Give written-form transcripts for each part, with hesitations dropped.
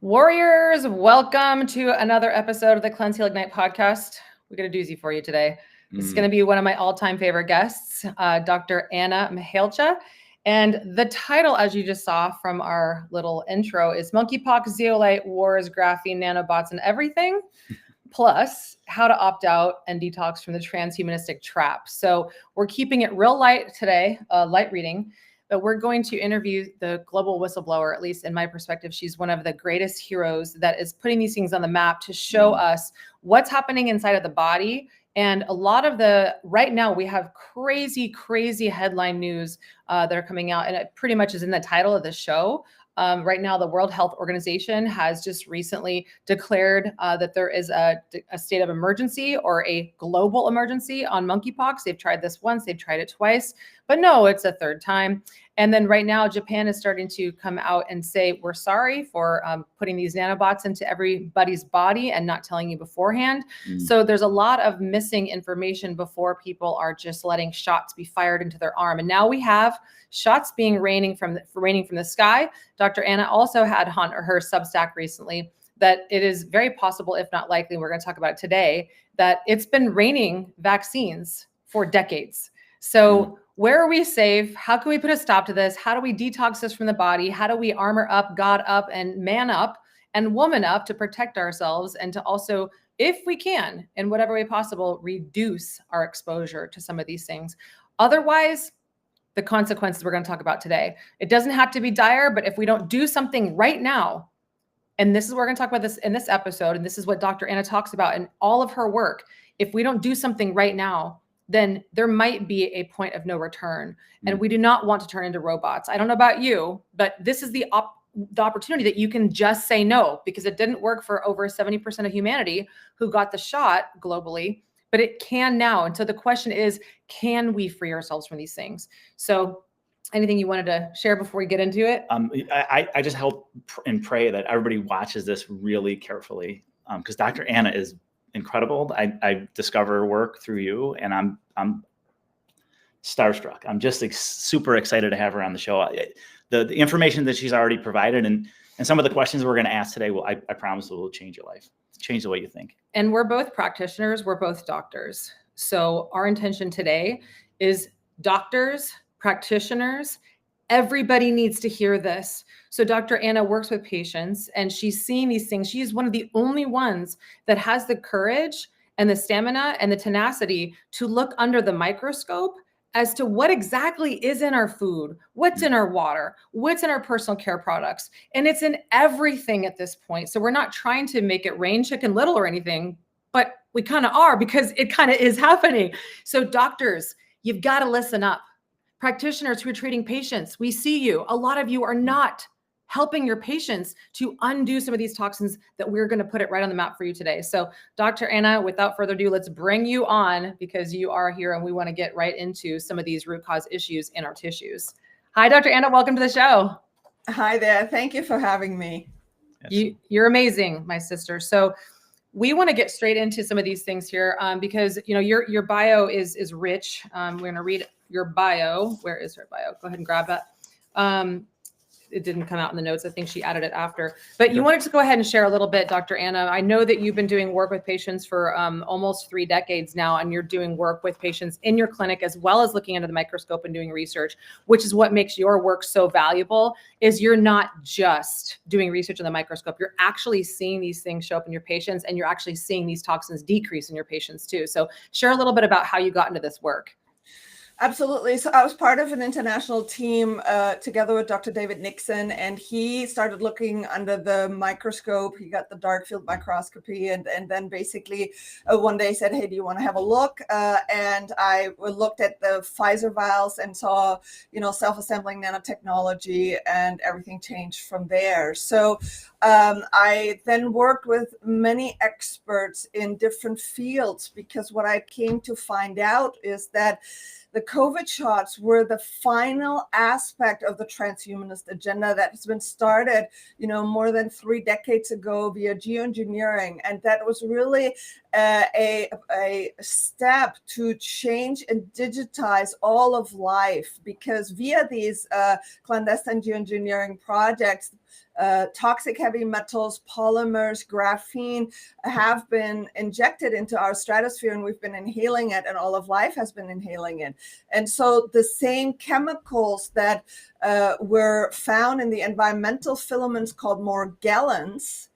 Warriors, welcome to another episode of the Cleanse Heal Ignite podcast. We got a doozy for you today. This is going to be one of my all-time favorite guests, Dr. Anna Mihalcha. And the title, as you just saw from our little intro, is Monkeypox, Zeolite, Wars, Graphene, NanoBots, and Everything, plus how to opt out and detox from the transhumanistic trap. So we're keeping it real light today, light reading. But we're going to interview the global whistleblower, at least in my perspective. She's one of the greatest heroes that is putting these things on the map to show us what's happening inside of the body. And a lot of right now we have crazy headline news that are coming out, and it pretty much is in the title of the show. Right now, the World Health Organization has just recently declared that there is a state of emergency or a global emergency on monkeypox. They've tried this once, they've tried it twice, but no, it's a third time. And then right now, Japan is starting to come out and say, we're sorry for putting these nanobots into everybody's body and not telling you beforehand. So there's a lot of missing information before people are just letting shots be fired into their arm. And now we have shots being raining from the sky. Dr. Anna also had on her Substack recently that it is very possible, if not likely, we're going to talk about it today, that it's been raining vaccines for decades. So where are we safe? How can we put a stop to this? How do we detox this from the body? How do we armor up, God up, and man up and woman up to protect ourselves and to also, if we can, in whatever way possible, reduce our exposure to some of these things? Otherwise, the consequences we're going to talk about today. It doesn't have to be dire, but if we don't do something right now, and this is what we're going to talk about this in this episode, and this is what Dr. Anna talks about in all of her work. If we don't do something right now, then there might be a point of no return. And we do not want to turn into robots. I don't know about you, but this is the opportunity that you can just say no, because it didn't work for over 70% of humanity who got the shot globally, but it can now. And so the question is, can we free ourselves from these things? So anything you wanted to share before we get into it? I just hope and pray that everybody watches this really carefully, because Dr. Anna is incredible. I discover her work through you, and I'm starstruck. I'm just super excited to have her on the show. The information that she's already provided and some of the questions we're going to ask today I promise will change your life, change the way you think. And we're both practitioners. We're both doctors. So our intention today is doctors, practitioners, everybody needs to hear this. So Dr. Anna works with patients and she's seeing these things. She's one of the only ones that has the courage and the stamina and the tenacity to look under the microscope as to what exactly is in our food, what's in our water, what's in our personal care products. And it's in everything at this point. So we're not trying to make it rain chicken little or anything, but we kind of are, because it kind of is happening. So doctors, you've got to listen up. Practitioners who are treating patients, we see you. A lot of you are not helping your patients to undo some of these toxins that we're going to put it right on the map for you today. So Dr. Anna, without further ado, let's bring you on, because you are here and we want to get right into some of these root cause issues in our tissues. Hi, Dr. Anna, welcome to the show. Hi there. Thank you for having me. You're amazing, my sister. So we want to get straight into some of these things here, because your bio is rich. We're going to read your bio. Where is her bio? Go ahead and grab that. It didn't come out in the notes. I think she added it after. But you wanted to go ahead and share a little bit, Dr. Anna. I know that you've been doing work with patients for almost 3 decades now, and you're doing work with patients in your clinic as well as looking under the microscope and doing research, which is what makes your work so valuable. Is you're not just doing research in the microscope. You're actually seeing these things show up in your patients, and you're actually seeing these toxins decrease in your patients too. So share a little bit about how you got into this work. Absolutely. So I was part of an international team together with Dr. David Nixon, and he started looking under the microscope. He got the dark field microscopy, and then basically one day said, hey, do you want to have a look? And I looked at the Pfizer vials and saw, self-assembling nanotechnology, and everything changed from there. So I then worked with many experts in different fields, because what I came to find out is that the COVID shots were the final aspect of the transhumanist agenda that has been started, more than 3 decades ago via geoengineering. And that was really a step to change and digitize all of life, because via these clandestine geoengineering projects, toxic heavy metals, polymers, graphene have been injected into our stratosphere, and we've been inhaling it, and all of life has been inhaling it. And so the same chemicals that were found in the environmental filaments called morgellons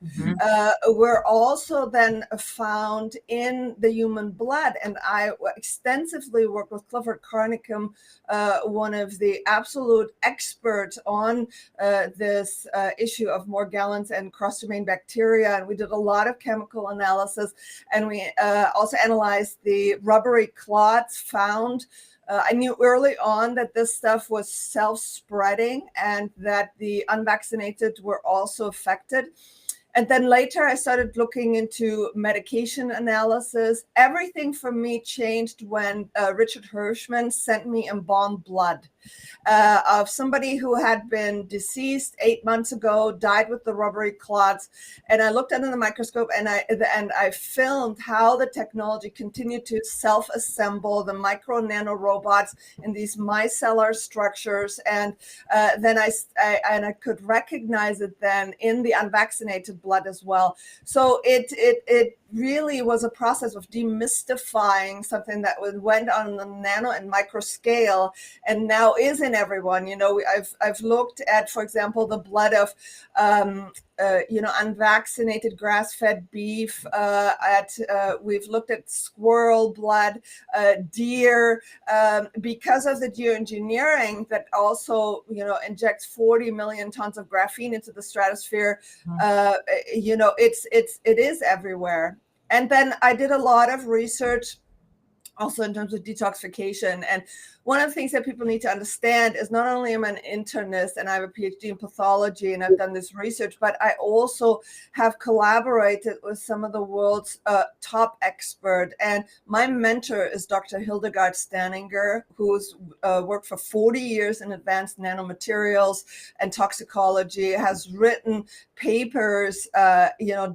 were also then found in the human blood. And I extensively worked with Clifford Carnicum, one of the absolute experts on this issue of morgellons and cross-domain bacteria. And we did a lot of chemical analysis, and we also analyzed the rubbery clots found. I knew early on that this stuff was self-spreading and that the unvaccinated were also affected. And then later I started looking into medication analysis. Everything for me changed when Richard Hirschman sent me embalmed blood of somebody who had been deceased 8 months ago, died with the rubbery clots. And I looked under the microscope and I filmed how the technology continued to self-assemble the micro nano robots in these micellar structures. And then I could recognize it then in the unvaccinated blood as well. So it really was a process of demystifying something that went on the nano and micro scale and now is in everyone. You know, I've looked at, for example, the blood of unvaccinated grass-fed beef. We've looked at squirrel blood, deer, because of the geoengineering that also injects 40 million tons of graphene into the stratosphere. It is everywhere. And then I did a lot of research also in terms of detoxification. And one of the things that people need to understand is not only am I an internist and I have a PhD in pathology and I've done this research, but I also have collaborated with some of the world's top expert. And my mentor is Dr. Hildegard Stanninger, who's worked for 40 years in advanced nanomaterials and toxicology, has written papers,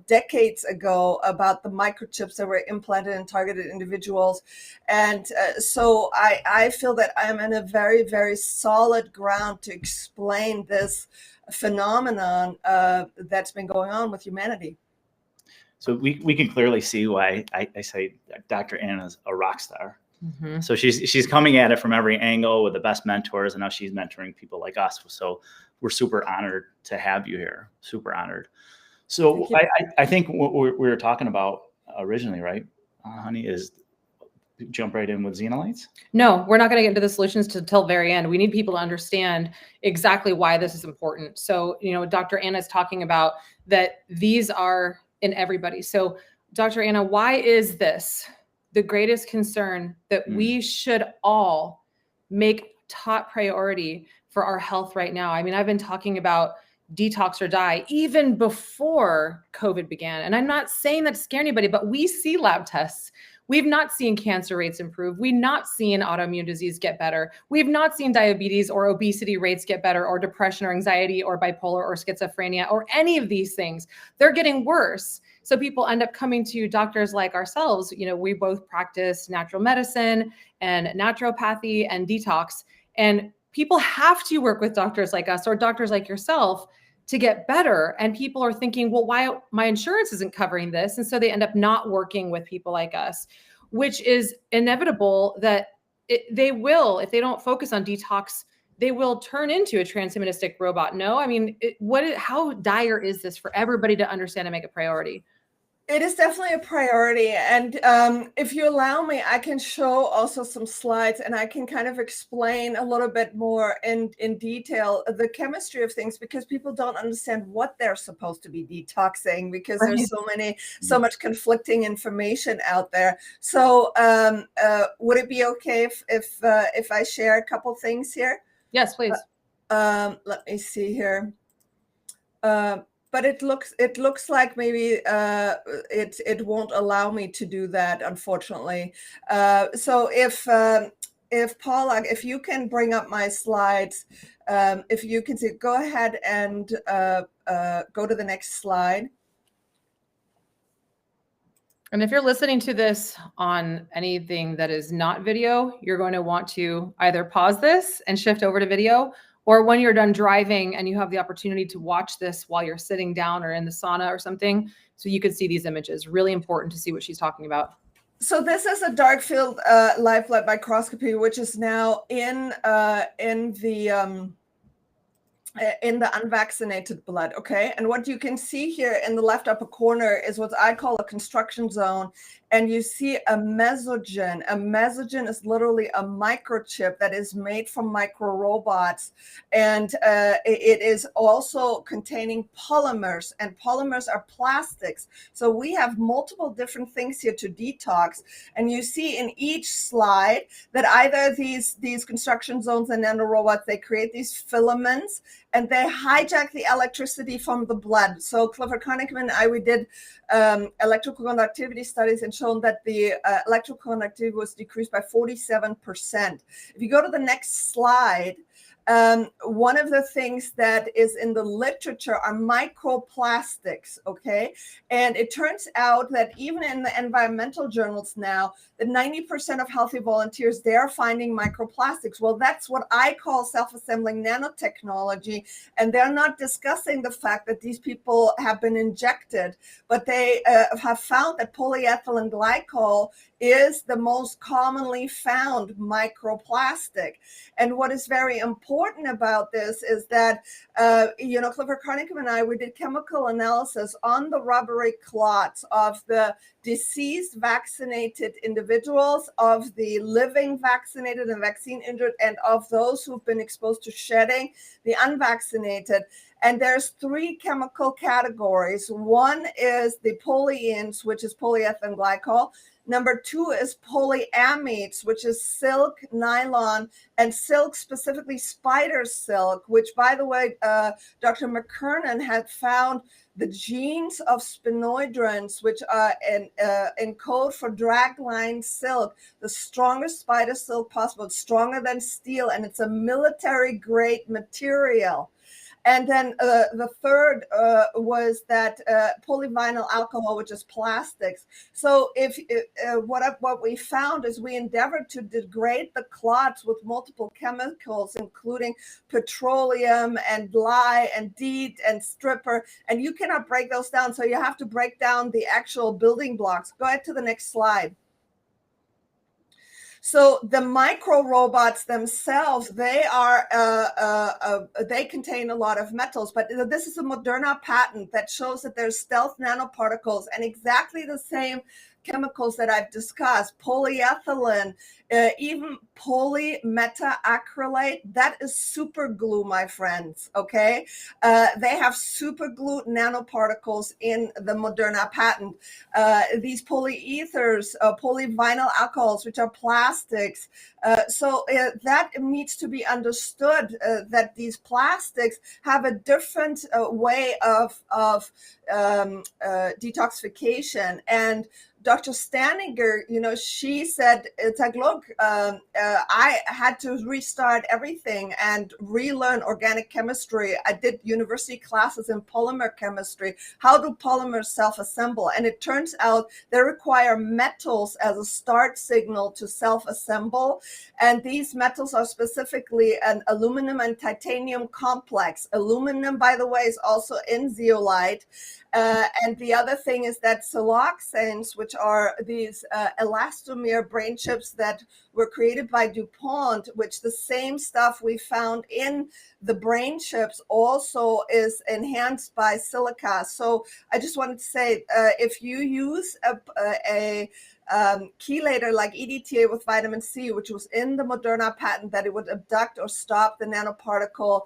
decades ago about the microchips that were implanted in targeted individuals. And so I feel that I'm in a very, very solid ground to explain this phenomenon that's been going on with humanity. So we can clearly see why I say Dr. Anna's a rock star. Mm-hmm. So she's coming at it from every angle with the best mentors, and now she's mentoring people like us. So we're super honored to have you here. Super honored. So I think what we were talking about originally, right, honey, is jump right in with Zeolites? No, we're not going to get into the solutions till the very end. We need people to understand exactly why this is important. So, Dr. Anna is talking about that these are in everybody. So, Dr. Anna, why is this the greatest concern that we should all make top priority for our health right now? I mean, I've been talking about detox or die even before COVID began. And I'm not saying that to scare anybody, but we see lab tests. We've not seen cancer rates improve. We've not seen autoimmune disease get better. We've not seen diabetes or obesity rates get better, or depression or anxiety or bipolar or schizophrenia or any of these things. They're getting worse. So people end up coming to doctors like ourselves. We both practice natural medicine and naturopathy and detox. And people have to work with doctors like us or doctors like yourself to get better. And people are thinking, well, why my insurance isn't covering this? And so they end up not working with people like us, which is inevitable that they will, if they don't focus on detox, they will turn into a transhumanistic robot. No, I mean, how dire is this for everybody to understand and make a priority? It is definitely a priority. And if you allow me, I can show also some slides and I can kind of explain a little bit more in detail the chemistry of things, because people don't understand what they're supposed to be detoxing, because there's so much conflicting information out there. So would it be okay if I share a couple things here? Yes, please. Let me see here. But it looks like maybe it won't allow me to do that, unfortunately. So if Paula, if you can bring up my slides, if you can see, go ahead and go to the next slide. And if you're listening to this on anything that is not video, you're going to want to either pause this and shift over to video, or when you're done driving and you have the opportunity to watch this while you're sitting down or in the sauna or something, so you could see these images. Really important to see what she's talking about. So this is a dark field live light microscopy, which is now in the unvaccinated blood. Okay, and what you can see here in the left upper corner is what I call a construction zone, and you see a mesogen. A mesogen is literally a microchip that is made from micro robots, and it is also containing polymers, and polymers are plastics. So we have multiple different things here to detox, and you see in each slide that either these construction zones and nanorobots, they create these filaments and they hijack the electricity from the blood. So Clifford Konickman and I, we did electrical conductivity studies and shown that the electrical conductivity was decreased by 47%. If you go to the next slide, one of the things that is in the literature are microplastics, okay? And it turns out that even in the environmental journals now, that 90% of healthy volunteers, they're finding microplastics. Well, that's what I call self-assembling nanotechnology. And they're not discussing the fact that these people have been injected, but they have found that polyethylene glycol is the most commonly found microplastic. And what is very important about this is that, Clifford Konickman and I, we did chemical analysis on the rubbery clots of the deceased vaccinated individuals, of the living vaccinated and vaccine injured, and of those who've been exposed to shedding, the unvaccinated. And there's three chemical categories. One is the polyenes, which is polyethylene glycol. Number two is polyamides, which is silk, nylon, and silk, specifically spider silk, which, by the way, Dr. McKernan had found the genes of spinoidrins, which encode for dragline silk, the strongest spider silk possible. It's stronger than steel, and it's a military-grade material. And then the third was that polyvinyl alcohol, which is plastics. So what we found is we endeavored to degrade the clots with multiple chemicals, including petroleum and lye and DEET and stripper, and you cannot break those down. So you have to break down the actual building blocks. Go ahead to the next slide. So the micro robots themselves, they contain a lot of metals, but this is a Moderna patent that shows that there's stealth nanoparticles and exactly the same chemicals that I've discussed, polyethylene, even polymetaacrylate, that is super glue, my friends, okay? They have super glue nanoparticles in the Moderna patent. These polyethers, polyvinyl alcohols, which are plastics. So that needs to be understood, that these plastics have a different way of detoxification. And Dr. Staninger, she said, it's like, look, I had to restart everything and relearn organic chemistry. I did university classes in polymer chemistry. How do polymers self-assemble? And it turns out they require metals as a start signal to self-assemble. And these metals are specifically an aluminum and titanium complex. Aluminum, by the way, is also in zeolite. And the other thing is that siloxanes, which are these elastomer brain chips that were created by DuPont, which the same stuff we found in the brain chips also is enhanced by silica. So I just wanted to say, if you use a chelator like EDTA with vitamin C, which was in the Moderna patent, that it would abduct or stop the nanoparticle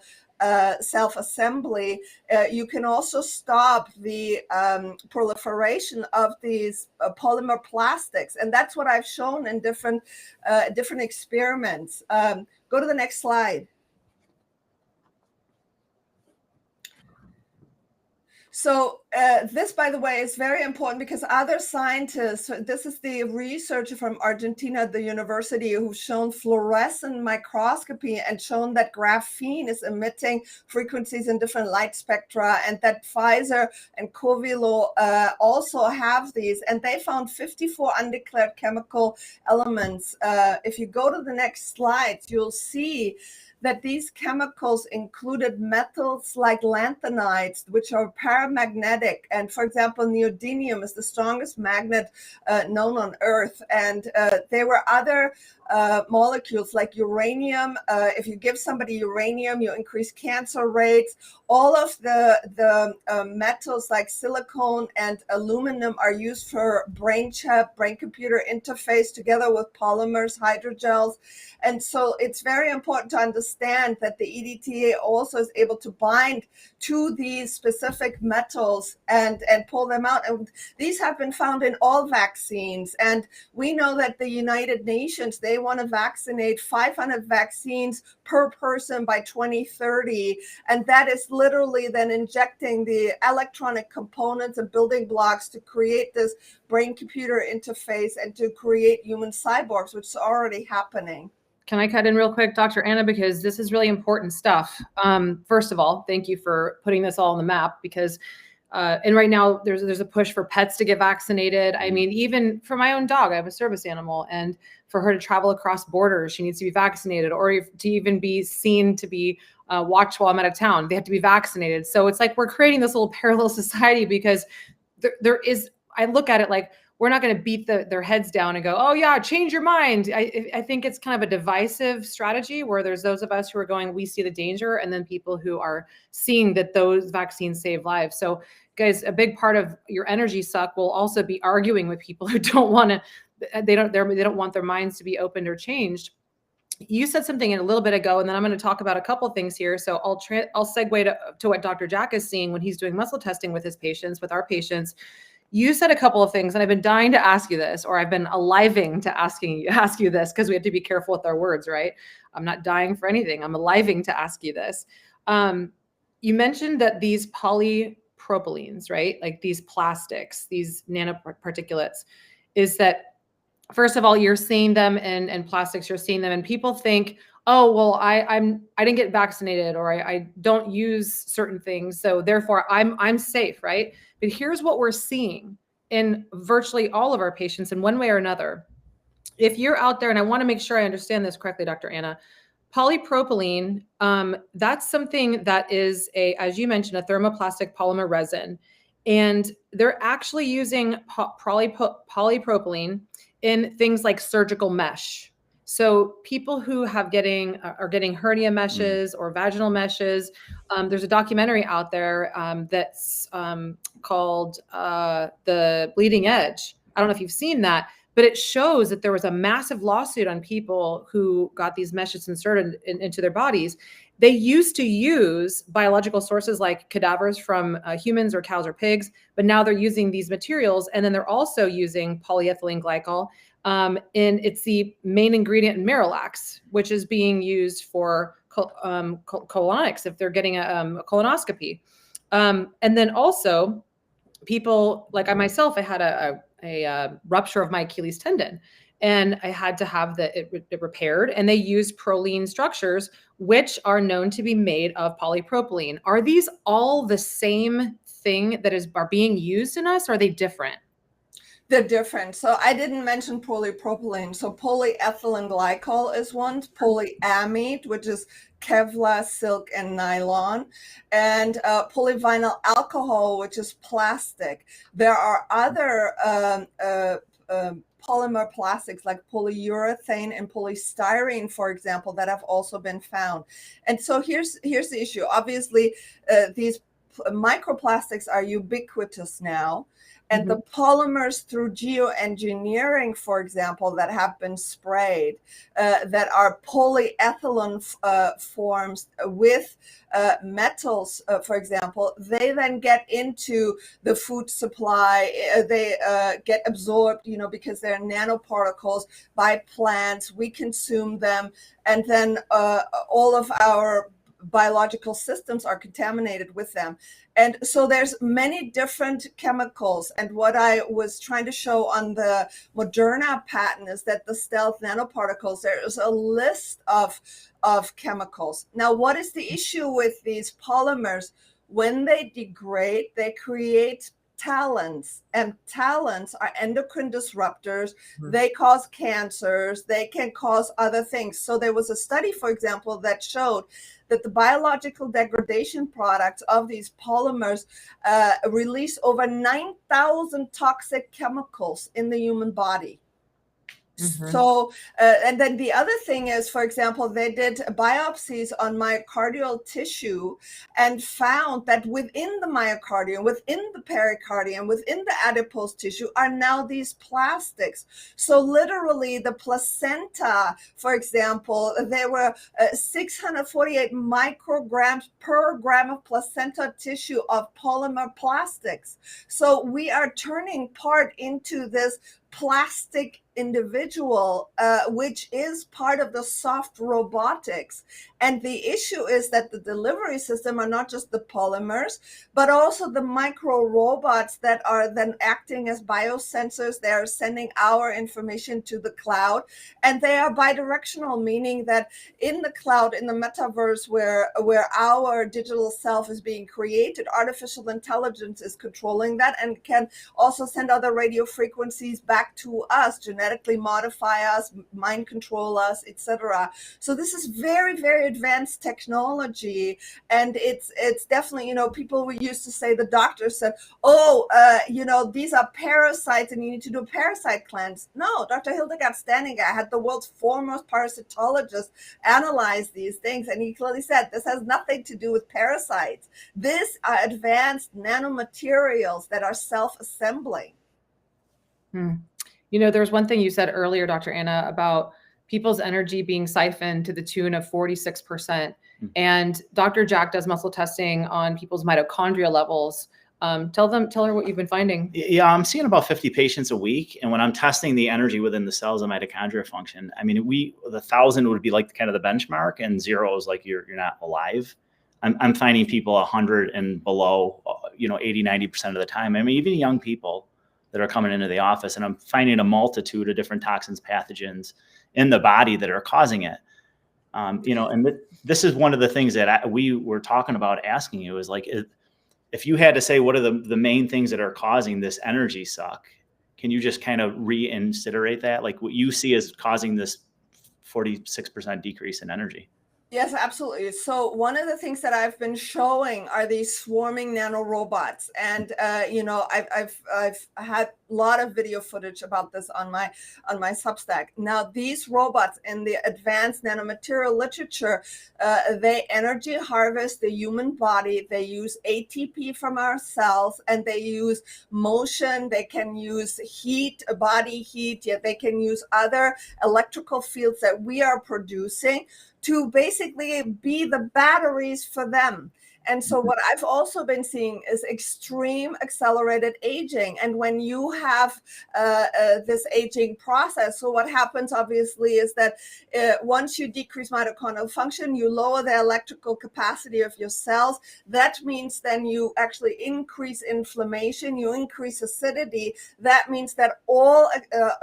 self-assembly, you can also stop the proliferation of these polymer plastics. And that's what I've shown in different experiments. Go to the next slide. So this, by the way, is very important because other scientists, this is the researcher from Argentina at the university who've shown fluorescent microscopy and shown that graphene is emitting frequencies in different light spectra, and that Pfizer and Covilo also have these, and they found 54 undeclared chemical elements. If you go to the next slide, you'll see that these chemicals included metals like lanthanides, which are paramagnetic. And for example, neodymium is the strongest magnet known on Earth. And there were other molecules like uranium. If you give somebody uranium, you increase cancer rates. All of the metals like silicon and aluminum are used for brain chip, brain-computer interface, together with polymers, hydrogels. And so it's very important to understand that the EDTA also is able to bind to these specific metals and pull them out. And these have been found in all vaccines. And we know that the United Nations, they want to vaccinate 500 vaccines per person by 2030. And that is literally then injecting the electronic components and building blocks to create this brain-computer interface and to create human cyborgs, which is already happening. Can I cut in real quick, Dr. Anna, because this is really important stuff. First of all, thank you for putting this all on the map, because and right now there's a push for pets to get vaccinated. I mean, even for my own dog, I have a service animal, and for her to travel across borders, she needs to be vaccinated, or to even be seen to be watched while I'm out of town, they have to be vaccinated. So it's like we're creating this little parallel society, because there is, I look at it like, we're not going to beat their heads down and go, oh yeah, change your mind. I think it's kind of a divisive strategy, where there's those of us who are going, we see the danger, and then people who are seeing that those vaccines save lives. So guys, a big part of your energy suck will also be arguing with people who don't want to, they don't want their minds to be opened or changed. You said something a little bit ago, and then I'm going to talk about a couple things here. So I'll segue to what Dr. Jack is seeing when he's doing muscle testing with his patients, with our patients. You said a couple of things, and I've been dying to ask you this, or I've been aliving to ask you this, because we have to be careful with our words, right? I'm not dying for anything. I'm aliving to ask you this. You mentioned that these polypropylenes, right? Like these plastics, these nanoparticulates, is that, first of all, you're seeing them in plastics, you're seeing them, and people think, oh, well, I didn't get vaccinated, or I don't use certain things, so therefore I'm safe, right? But here's what we're seeing in virtually all of our patients in one way or another. If you're out there, and I want to make sure I understand this correctly, Dr. Anna, polypropylene, that's something that is as you mentioned, a thermoplastic polymer resin. And they're actually using polypropylene in things like surgical mesh. So people who are getting hernia meshes or vaginal meshes, there's a documentary out there that's called The Bleeding Edge. I don't know if you've seen that, but it shows that there was a massive lawsuit on people who got these meshes inserted into their bodies. They used to use biological sources like cadavers from humans or cows or pigs, but now they're using these materials, and then they're also using polyethylene glycol. And it's the main ingredient in Miralax, which is being used for colonics if they're getting a colonoscopy. And then also people like I myself, I had a rupture of my Achilles tendon, and I had to have it repaired. And they used Prolene structures, which are known to be made of polypropylene. Are these all the same thing that are being used in us? Or are they different? They're different. So I didn't mention polypropylene. So polyethylene glycol is one, polyamide, which is Kevlar, silk, and nylon, and polyvinyl alcohol, which is plastic. There are other polymer plastics like polyurethane and polystyrene, for example, that have also been found. And so here's the issue. Obviously, these microplastics are ubiquitous now. And the polymers through geoengineering, for example, that have been sprayed, that are polyethylene forms with metals, for example, they then get into the food supply. They get absorbed, because they're nanoparticles by plants. We consume them, and then all of our biological systems are contaminated with them. And so there's many different chemicals. And what I was trying to show on the Moderna patent is that the stealth nanoparticles, there is a list of chemicals. Now, what is the issue with these polymers? When they degrade, they create talents, and talents are endocrine disruptors. They cause cancers, they can cause other things. So there was a study, for example, that showed that the biological degradation products of these polymers release over 9,000 toxic chemicals in the human body. So, and then the other thing is, for example, they did biopsies on myocardial tissue and found that within the myocardium, within the pericardium, within the adipose tissue are now these plastics. So literally the placenta, for example, there were 648 micrograms per gram of placenta tissue of polymer plastics. So we are turning part into this plastic individual, which is part of the soft robotics. And the issue is that the delivery system are not just the polymers, but also the micro robots that are then acting as biosensors. They are sending our information to the cloud, and they are bidirectional, meaning that in the cloud, in the metaverse where our digital self is being created, artificial intelligence is controlling that and can also send other radio frequencies back to us, genetically modify us, mind control us, etc. So this is very, very advanced technology, and it's definitely, people used to say, the doctor said, these are parasites and you need to do a parasite cleanse. No, Dr. Hildegard Standinger had the world's foremost parasitologist analyze these things, and he clearly said this has nothing to do with parasites. These are advanced nanomaterials that are self-assembling. There's one thing you said earlier, Dr. Anna, about people's energy being siphoned to the tune of 46%. And Dr. Jack does muscle testing on people's mitochondria levels. Tell her what you've been finding. Yeah, I'm seeing about 50 patients a week. And when I'm testing the energy within the cells of mitochondria function, I mean, the 1,000 would be like kind of the benchmark, and 0 is like you're not alive. I'm finding people 100 and below, 80, 90% of the time. I mean, even young people that are coming into the office, and I'm finding a multitude of different toxins, pathogens in the body that are causing it. And this is one of the things that we were talking about asking you is like, if you had to say, what are the main things that are causing this energy suck? Can you just kind of reiterate that? Like what you see as causing this 46% decrease in energy? Yes, absolutely. So one of the things that I've been showing are these swarming nanorobots, and I've had a lot of video footage about this on my Substack. Now, these robots in the advanced nanomaterial literature, they energy harvest the human body. They use ATP from our cells, and they use motion. They can use heat, body heat. Yeah, they can use other electrical fields that we are producing to basically be the batteries for them. And so what I've also been seeing is extreme accelerated aging. And when you have this aging process, so what happens obviously is that once you decrease mitochondrial function, you lower the electrical capacity of your cells. That means then you actually increase inflammation, you increase acidity. That means that all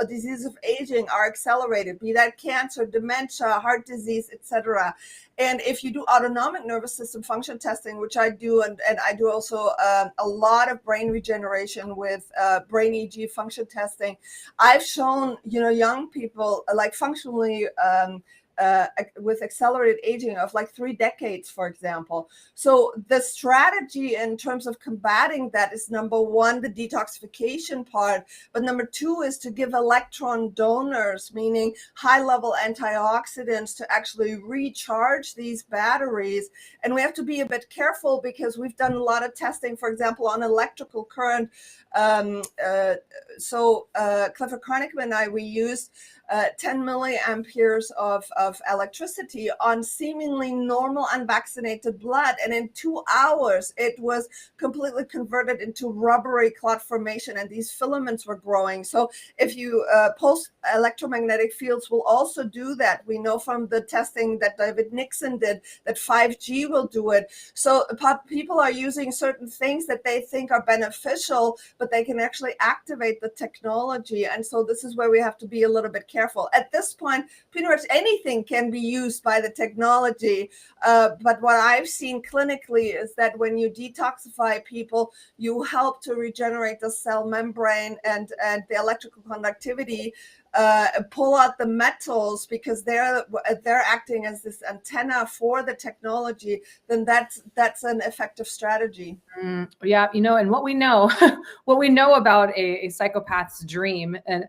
diseases of aging are accelerated, be that cancer, dementia, heart disease, etc. And if you do autonomic nervous system function testing, which I do, and I do also a lot of brain regeneration with brain EEG function testing, I've shown, young people like functionally with accelerated aging of like 3 decades, for example. So the strategy in terms of combating that is, number one, the detoxification part, but number two is to give electron donors, meaning high-level antioxidants, to actually recharge these batteries. And we have to be a bit careful because we've done a lot of testing, for example, on electrical current. Clifford Kronigman and I, we used 10 milliamperes of electricity on seemingly normal unvaccinated blood. And in 2 hours, it was completely converted into rubbery clot formation, and these filaments were growing. So if you pulse electromagnetic fields will also do that. We know from the testing that David Nixon did that 5G will do it. So people are using certain things that they think are beneficial, but they can actually activate the technology. And so this is where we have to be a little bit careful. At this point, pretty much anything can be used by the technology. But what I've seen clinically is that when you detoxify people, you help to regenerate the cell membrane and the electrical conductivity, pull out the metals because they're acting as this antenna for the technology, then that's an effective strategy. Yeah, and what we know, about a psychopath's dream, and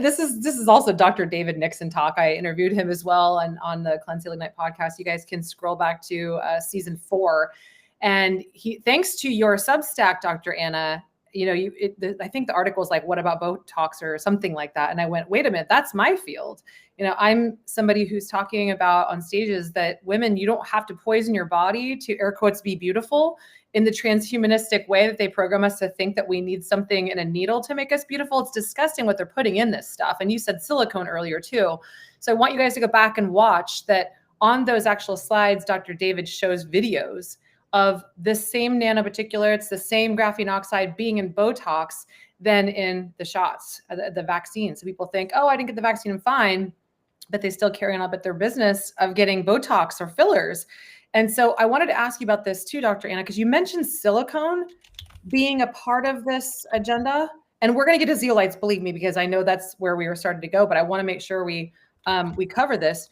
this is also Dr. David Nixon talk. I interviewed him as well, and on the Cleanse Heal Ignite podcast. You guys can scroll back to season 4, and thanks to your Substack, Dr. Anna. I think the article is like, what about Botox or something like that? And I went, wait a minute, that's my field. I'm somebody who's talking about on stages that women, you don't have to poison your body to, air quotes, be beautiful in the transhumanistic way that they program us to think that we need something in a needle to make us beautiful. It's disgusting what they're putting in this stuff. And you said silicone earlier too. So I want you guys to go back and watch that. On those actual slides, Dr. David shows videos of the same nanoparticulates, the same graphene oxide being in Botox than in the shots, the vaccine. So people think, oh, I didn't get the vaccine, I'm fine, but they still carry on up at their business of getting Botox or fillers. And so I wanted to ask you about this too, Dr. Anna, because you mentioned silicone being a part of this agenda. And we're going to get to zeolites, believe me, because I know that's where we were starting to go, but I want to make sure we cover this.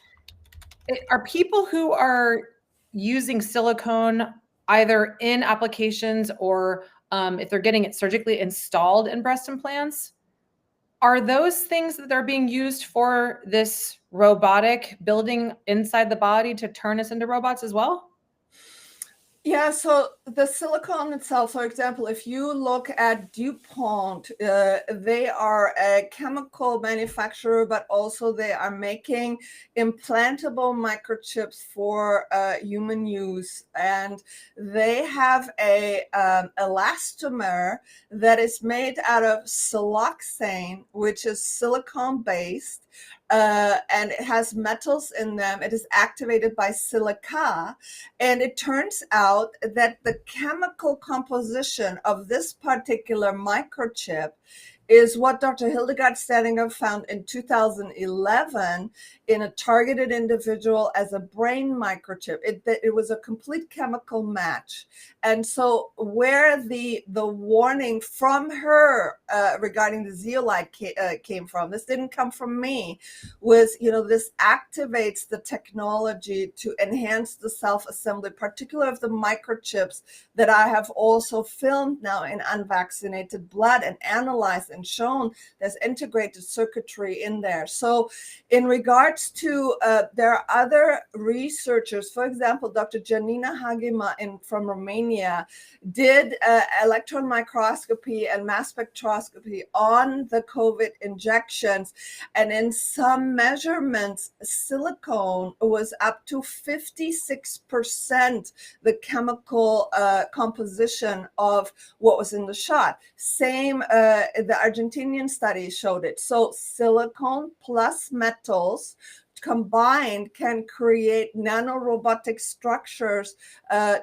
Are people who are using silicone either in applications or if they're getting it surgically installed in breast implants, are those things that they're being used for this robotic building inside the body to turn us into robots as well? Yeah, so the silicone itself, for example, if you look at DuPont, they are a chemical manufacturer, but also they are making implantable microchips for human use. And they have a elastomer that is made out of siloxane, which is silicone-based. And it has metals in them. It is activated by silica. And it turns out that the chemical composition of this particular microchip is what Dr. Hildegard Stedinger found in 2011 in a targeted individual as a brain microchip. It was a complete chemical match. And so where the warning from her regarding the zeolite came from, this didn't come from me, was, this activates the technology to enhance the self-assembly, particularly of the microchips that I have also filmed now in unvaccinated blood and analyzed and shown there's integrated circuitry in there. So in regards to, there are other researchers, for example, Dr. Janina Hagema from Romania did electron microscopy and mass spectroscopy on the COVID injections. And in some measurements, silicone was up to 56% the chemical composition of what was in the shot. Same, the Argentinian study showed it. So silicone plus metals combined can create nanorobotic structures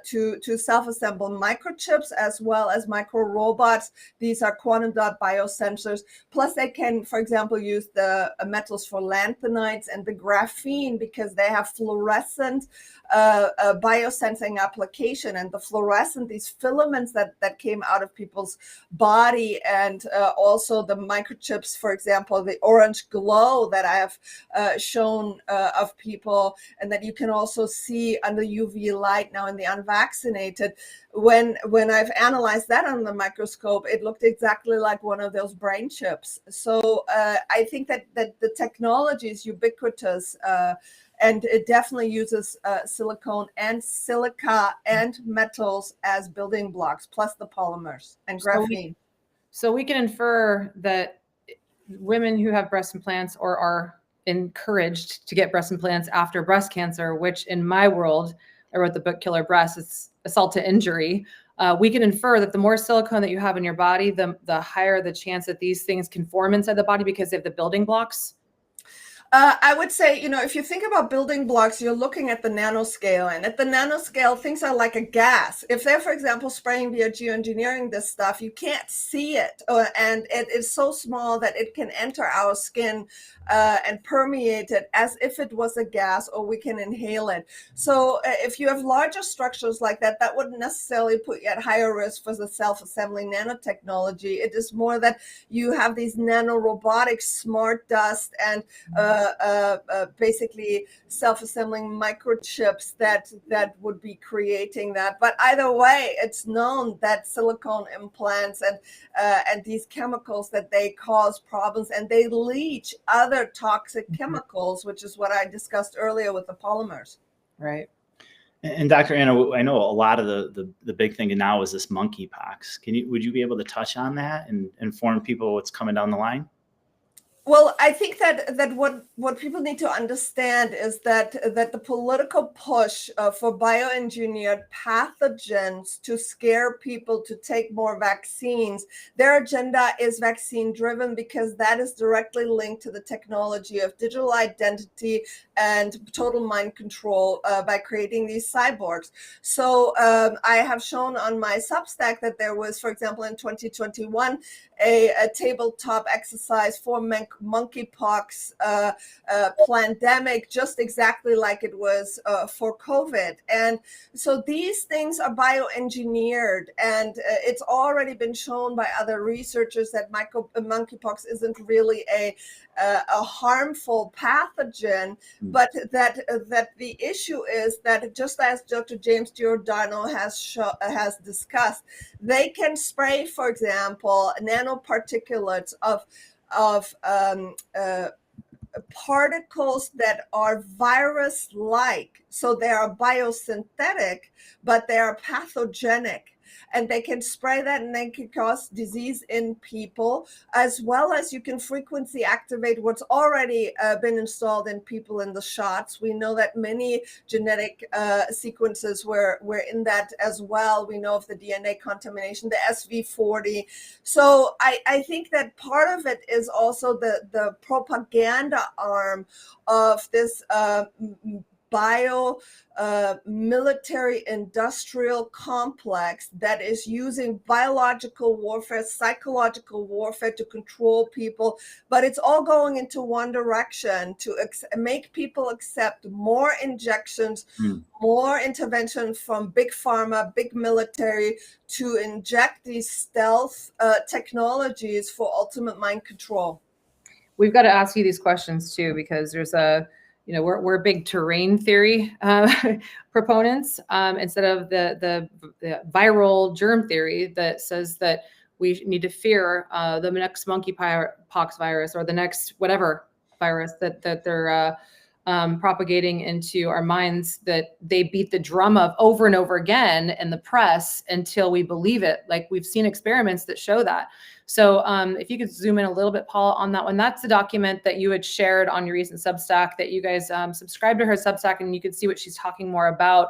to self-assemble microchips as well as micro robots. These are quantum dot biosensors. Plus they can, for example, use the metals for lanthanides and the graphene because they have fluorescent biosensing application, and the fluorescent, these filaments that came out of people's body, and also the microchips, for example, the orange glow that I have shown of people, and that you can also see under UV light now in the unvaccinated. When I've analyzed that on the microscope, it looked exactly like one of those brain chips. So I think that the technology is ubiquitous, and it definitely uses silicone and silica and metals as building blocks, plus the polymers and graphene. So we can infer that women who have breast implants or are encouraged to get breast implants after breast cancer, which in my world, I wrote the book Killer Breast, it's assault to injury. We can infer that the more silicone that you have in your body, the higher the chance that these things can form inside the body because they have the building blocks. I would say, if you think about building blocks, you're looking at the nanoscale. And at the nanoscale, things are like a gas. If they're, for example, spraying via geoengineering this stuff, you can't see it. And it is so small that it can enter our skin and permeate it as if it was a gas, or we can inhale it. So if you have larger structures like that, that wouldn't necessarily put you at higher risk for the self-assembling nanotechnology. It is more that you have these nanorobotics, smart dust, and basically self-assembling microchips that would be creating that. But either way, it's known that silicone implants and these chemicals, that they cause problems, and they leach other toxic chemicals, which is what I discussed earlier with the polymers. Right. And Dr. Anna, I know a lot of the big thing now is this monkeypox. Would you be able to touch on that and inform people what's coming down the line? Well, I think that what people need to understand is that the political push for bioengineered pathogens to scare people to take more vaccines, their agenda is vaccine driven, because that is directly linked to the technology of digital identity and total mind control by creating these cyborgs. So I have shown on my Substack that there was, for example, in 2021, a tabletop exercise for monkeypox pandemic, just exactly like it was for COVID. And so these things are bioengineered, and it's already been shown by other researchers that monkeypox isn't really a harmful pathogen, but that the issue is that, just as Dr. James Giordano has discussed, they can spray, for example, nanoparticulates of particles that are virus-like. So they are biosynthetic, but they are pathogenic. And they can spray that, and they can cause disease in people, as well as you can frequency activate what's already been installed in people in the shots. We know that many genetic sequences were in that as well. We know of the DNA contamination, the SV40. So I think that part of it is also the propaganda arm of this military industrial complex that is using biological warfare, psychological warfare to control people. But it's all going into one direction, to make people accept more injections, more intervention from big pharma, big military, to inject these stealth technologies for ultimate mind control. We've got to ask you these questions too, because there's we're big terrain theory proponents instead of the viral germ theory that says that we need to fear the next monkeypox virus, or the next whatever virus that they're propagating into our minds, that they beat the drum of over and over again in the press until we believe it. Like, we've seen experiments that show that. So if you could zoom in a little bit, Paul, on that one. That's the document that you had shared on your recent Substack, that you guys subscribe to her Substack, and you could see what she's talking more about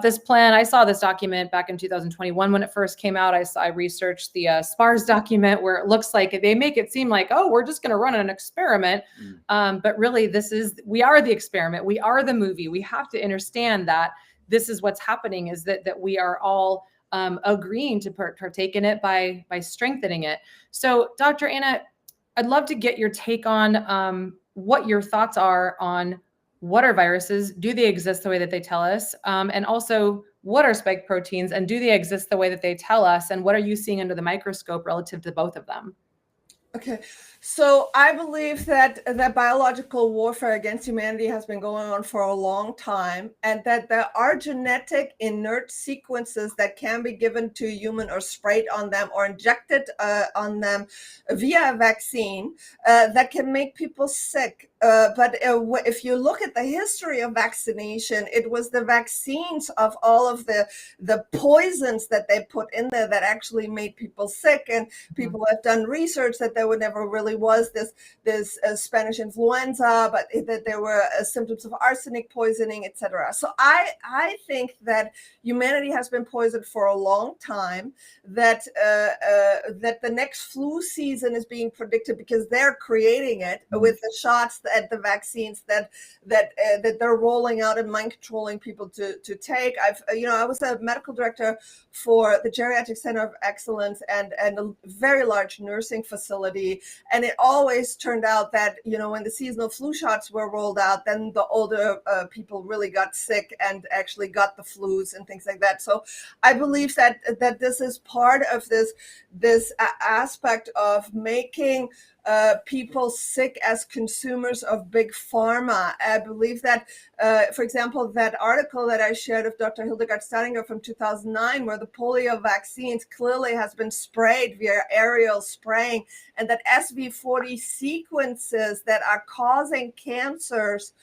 this plan. I saw this document back in 2021 when it first came out. I researched the SPARS document, where it looks like they make it seem like, oh, we're just going to run an experiment. But really, we are the experiment. We are the movie. We have to understand that this is what's happening, is that we are all agreeing to partake in it by strengthening it. So, Dr. Anna, I'd love to get your take on what your thoughts are on what are viruses? Do they exist the way that they tell us? And also, what are spike proteins, and do they exist the way that they tell us? And what are you seeing under the microscope relative to both of them? Okay, so I believe that biological warfare against humanity has been going on for a long time, and that there are genetic inert sequences that can be given to a human, or sprayed on them, or injected on them via a vaccine that can make people sick. But if you look at the history of vaccination, it was the vaccines of all of the poisons that they put in there that actually made people sick. And people have done research that there never really was this Spanish influenza, but that there were symptoms of arsenic poisoning, etc. So I think that humanity has been poisoned for a long time. That the next flu season is being predicted, because they're creating it with the shots at the vaccines that they're rolling out and mind controlling people to take. I was a medical director for the Geriatric Center of Excellence and a very large nursing facility, and it always turned out that when the seasonal flu shots were rolled out, then the older people really got sick and actually got the flus and things like that. So I believe that this is part of this aspect of making people sick as consumers of big pharma. I believe that, for example, that article that I shared of Dr. Hildegard Steininger from 2009, where the polio vaccines clearly has been sprayed via aerial spraying, and that SV40 sequences that are causing cancers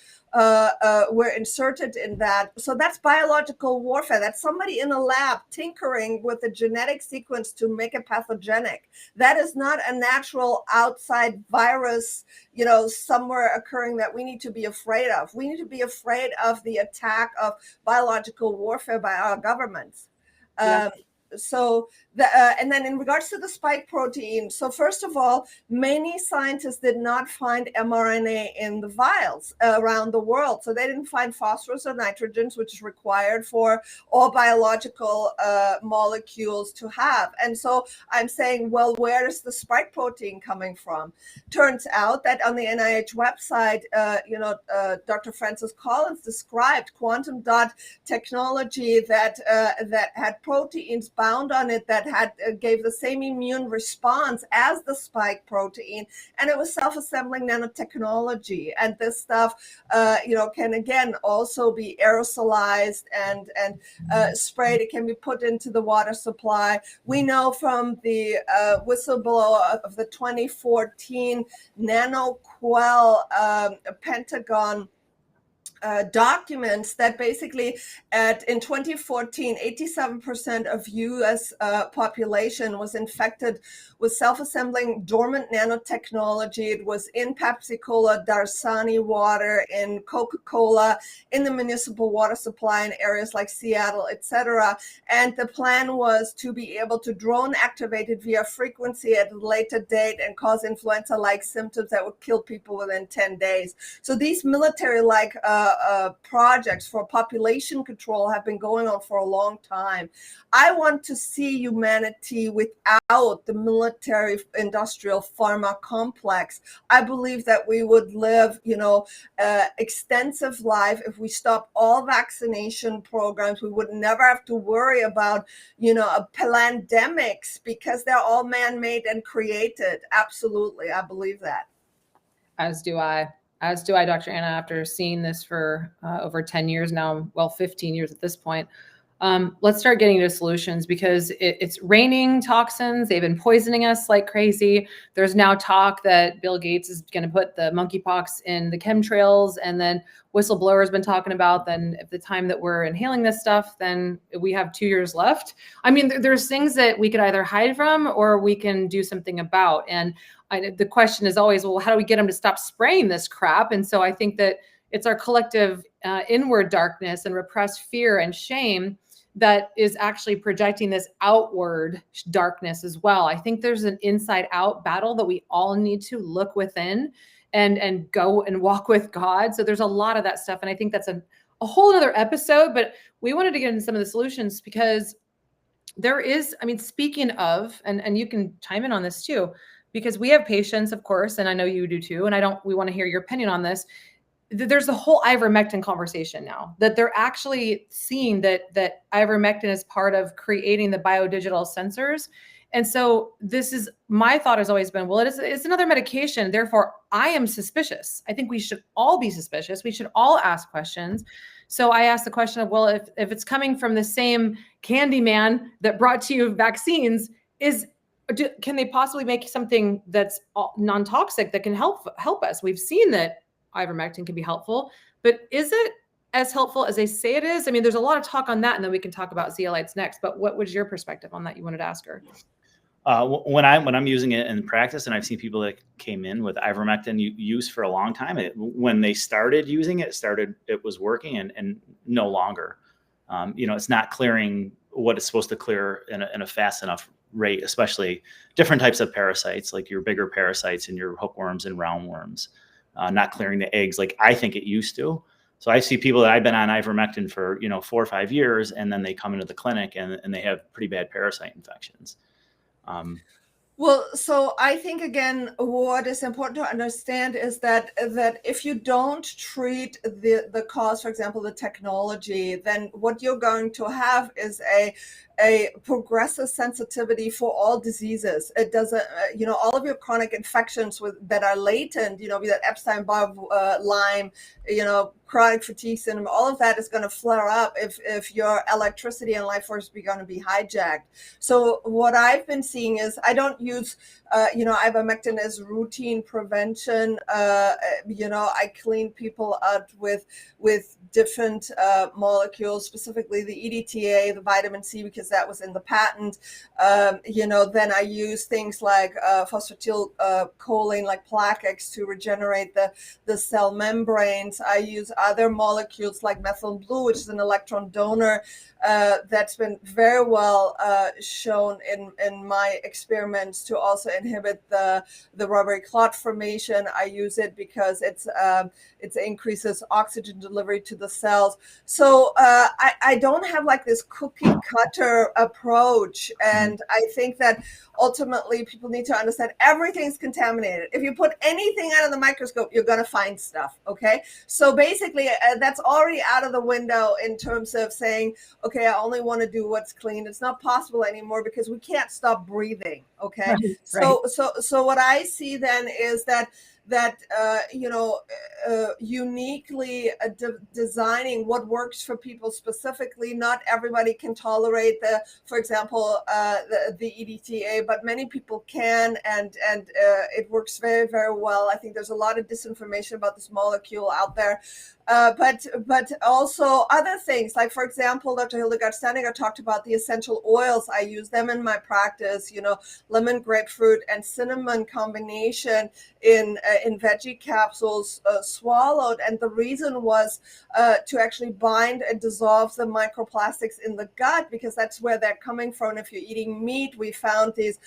were inserted in that. So that's biological warfare. That's somebody in a lab tinkering with a genetic sequence to make it pathogenic. That is not a natural outside virus, somewhere occurring that we need to be afraid of. We need to be afraid of the attack of biological warfare by our governments. Yeah. And then in regards to the spike protein, so first of all, many scientists did not find mRNA in the vials around the world. So they didn't find phosphorus or nitrogens, which is required for all biological molecules to have. And so I'm saying, well, where is the spike protein coming from? Turns out that on the NIH website, Dr. Francis Collins described quantum dot technology that had proteins bound on it that gave the same immune response as the spike protein, and it was self-assembling nanotechnology. And this stuff, can again also be aerosolized and sprayed. It can be put into the water supply. We know from the whistleblower of the 2014 NanoQuell Pentagon documents that basically in 2014, 87% of US population was infected with self-assembling dormant nanotechnology. It was in Pepsi Cola, Darsani water, in Coca-Cola, in the municipal water supply in areas like Seattle, etc. And the plan was to be able to drone activate it via frequency at a later date and cause influenza-like symptoms that would kill people within 10 days. So these military-like projects for population control have been going on for a long time. I want to see humanity without the military industrial pharma complex. I believe that we would live, extensive life if we stop all vaccination programs. We would never have to worry about, pandemics because they're all man-made and created. Absolutely. I believe that. As do I, Dr. Anna, after seeing this for over 10 years now, well, 15 years at this point. Let's start getting to solutions because it's raining toxins. They've been poisoning us like crazy. There's now talk that Bill Gates is going to put the monkeypox in the chemtrails, and then whistleblowers been talking about then at the time that we're inhaling this stuff, then we have 2 years left. I mean, there's things that we could either hide from or we can do something about. And the question is always, well, how do we get them to stop spraying this crap? And so I think that it's our collective inward darkness and repressed fear and shame that is actually projecting this outward darkness as well. I think there's an inside out battle that we all need to look within and go and walk with God. So there's a lot of that stuff. And I think that's a whole other episode, but we wanted to get into some of the solutions because there is, speaking of, and you can chime in on this too, because we have patients, of course, and I know you do too. And we want to hear your opinion on this. There's a whole ivermectin conversation now that they're actually seeing that ivermectin is part of creating the biodigital sensors. And so my thought has always been, well, it's another medication. Therefore, I am suspicious. I think we should all be suspicious. We should all ask questions. So I asked the question of, well, if it's coming from the same candy man that brought to you vaccines, can they possibly make something that's non-toxic that can help us? We've seen that ivermectin can be helpful, but is it as helpful as they say it is? There's a lot of talk on that, and then we can talk about zeolites next, but what was your perspective on that you wanted to ask her? When I'm using it in practice, and I've seen people that came in with ivermectin use for a long time, when they started using it, it was working and no longer. It's not clearing what it's supposed to clear in a fast enough rate, especially different types of parasites, like your bigger parasites and your hookworms and roundworms. not clearing the eggs like I think it used to. So I see people that I've been on ivermectin for 4 or 5 years, and then they come into the clinic and they have pretty bad parasite infections. Well, so I think, again, what is important to understand is that if you don't treat the cause, for example, the technology, then what you're going to have is a progressive sensitivity for all diseases. It doesn't, all of your chronic infections that are latent, be that Epstein-Barr, Lyme, chronic fatigue syndrome, all of that is going to flare up if your electricity and life force is going to be hijacked. So what I've been seeing is I don't use, ivermectin as routine prevention. I clean people out with different molecules, specifically the EDTA, the vitamin C, because that was in the patent. Then I use things like phosphatidylcholine, like Plaquex, to regenerate the cell membranes. I use other molecules like methylene blue, which is an electron donor, that's been very well shown in my experiments to also inhibit the rubbery clot formation. I use it because it increases oxygen delivery to the cells. So I don't have like this cookie cutter approach, and I think that ultimately people need to understand everything's contaminated. If you put anything under the microscope, you're going to find stuff. Okay, so basically that's already out of the window in terms of saying, okay, I only want to do what's clean. It's not possible anymore because we can't stop breathing. Okay, right. So what I see then is that uniquely designing what works for people specifically. Not everybody can tolerate for example, the EDTA, but many people can, and it works very, very well. I think there's a lot of disinformation about this molecule out there. But also other things, like, for example, Dr. Hildegard Steininger talked about the essential oils. I use them in my practice, lemon, grapefruit, and cinnamon combination in veggie capsules swallowed. And the reason was to actually bind and dissolve the microplastics in the gut, because that's where they're coming from. If you're eating meat, we found these